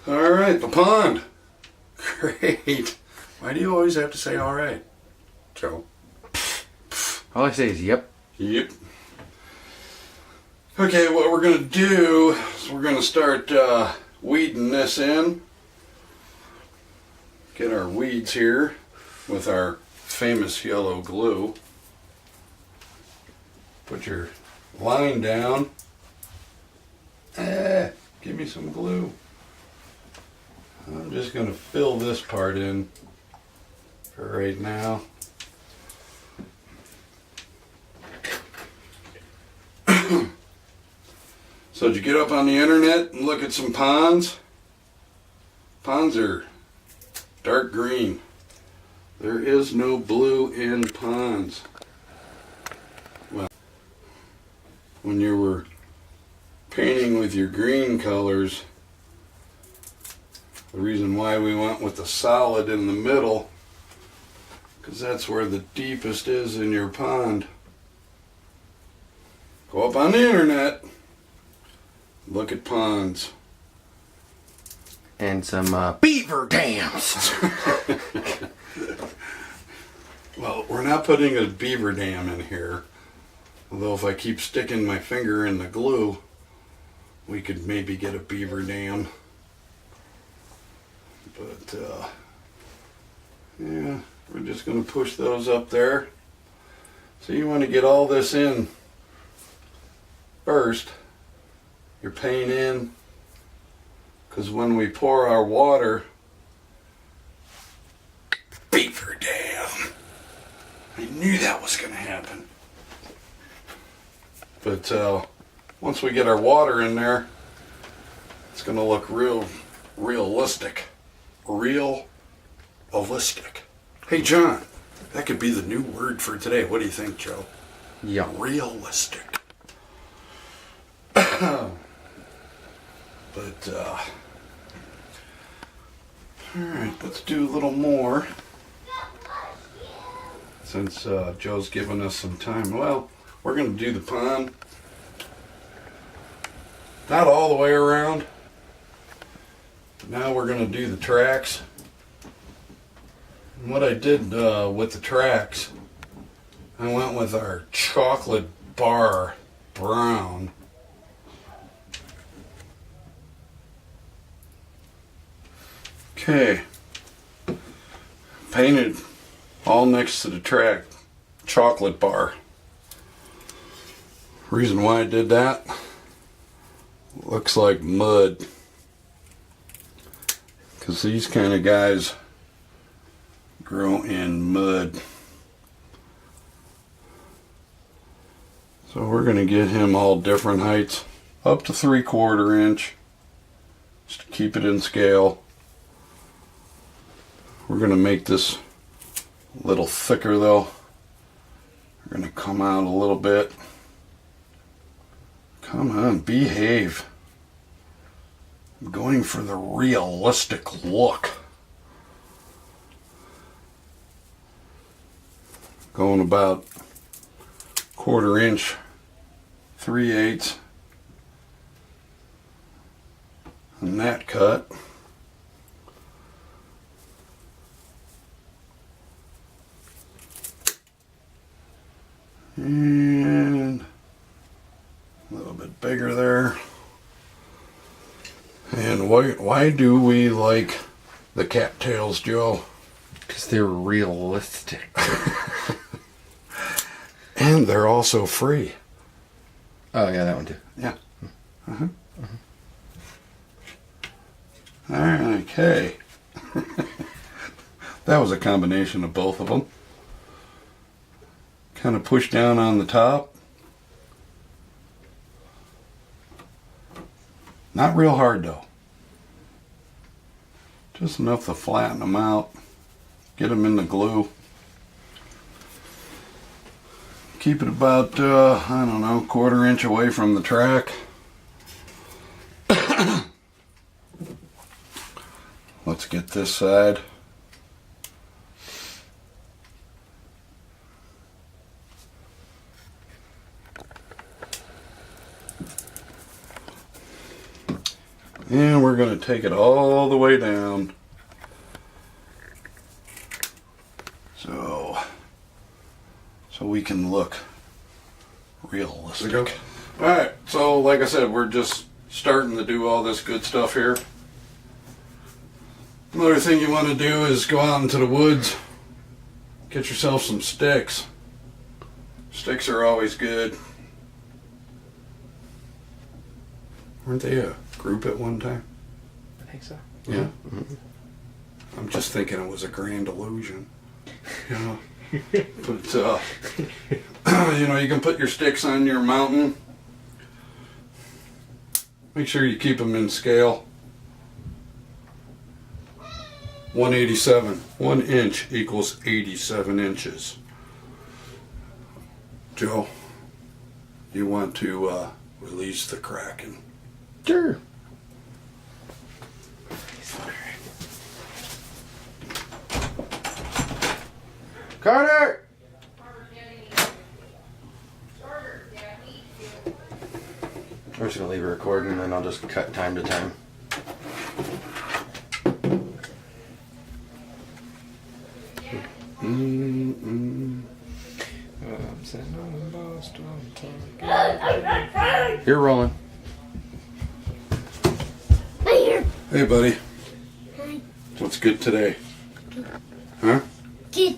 All right, the pond. Great. Why do you always have to say all right, Joe? All I say is yep. Yep. Okay, what we're going to do is we're going to start weeding this in. Get our weeds here with our famous yellow glue. Put your line down. Give me some glue. I'm just going to fill this part in for right now. So did you get up on the internet and look at some ponds? Ponds are dark green. There is no blue in ponds. Well, when you were painting with your green colors, the reason why we went with the solid in the middle, because that's where the deepest is in your pond. Go up on the internet, look at ponds. And some beaver dams. Well, we're not putting a beaver dam in here. Although if I keep sticking my finger in the glue, we could maybe get a beaver dam. But, yeah, we're just going to push those up there. So you want to get all this in first. Your paint in. Because when we pour our water, beaver dam. I knew that was going to happen. But once we get our water in there, it's going to look realistic. Realistic. Hey, John, that could be the new word for today. What do you think, Joe? Yeah. Realistic. But, alright, let's do a little more. Since Joe's given us some time. Well, we're going to do the pond. Not all the way around. But now we're going to do the tracks. And what I did with the tracks, I went with our chocolate bar brown. Okay. Painted all next to the track chocolate bar. Reason why I did that, looks like mud. Because these kind of guys grow in mud. So we're going to get him all different heights, up to 3/4 inch, just to keep it in scale. We're going to make this a little thicker though. We're going to come out a little bit. Come on, behave. I'm going for the realistic look. Going about 1/4 inch, 3/8 on that cut. And a little bit bigger there. And why do we like the cattails, Joe? Because they're realistic. And they're also free. Oh, yeah, that one too. Yeah. Okay. That was a combination of both of them. Kind of push down on the top. Not real hard though. Just enough to flatten them out. Get them in the glue. Keep it about, I don't know, 1/4 inch away from the track. Let's get this side. And we're we're going to take it all the way down. So we can look realistic. Alright, so like I said, we're just starting to do all this good stuff here. Another thing you want to do is go out into the woods, get yourself some sticks. Sticks are always good. Weren't they a group at one time? I think so. Yeah. I'm just thinking it was a grand illusion. You know? But, you know, you can put your sticks on your mountain. Make sure you keep them in scale. 187. 1 inch equals 87 inches. Joe, you want to release the Kraken? Sure. Carter! I'm just gonna leave it recording and then I'll just cut time to time. You're rolling. Hey, buddy. Hi. What's good today? Huh? Good.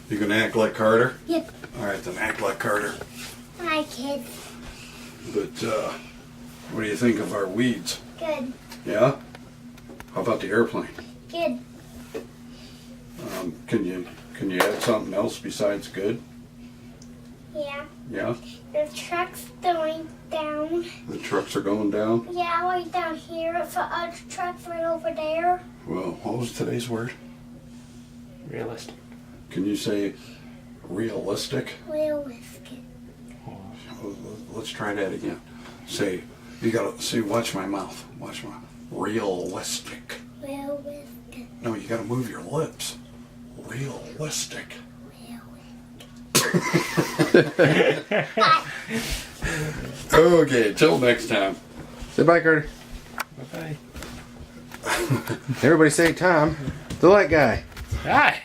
You gonna act like Carter? Yep. All right, then act like Carter. Hi, kids. But what do you think of our weeds? Good. Yeah. How about the airplane? Good. Can you add something else besides good? Yeah. Yeah. The truck's going down. The trucks are going down. Yeah, right down here. If the other truck's right over there. Well, what was today's word? Realistic. Can you say realistic? Realistic. Let's try that again. Say, you gotta say, watch my mouth. Watch my realistic. Realistic. No, you gotta move your lips. Realistic. Okay, till next time. Say bye, Carter. Bye-bye. Everybody say Tom, the light guy. Hi.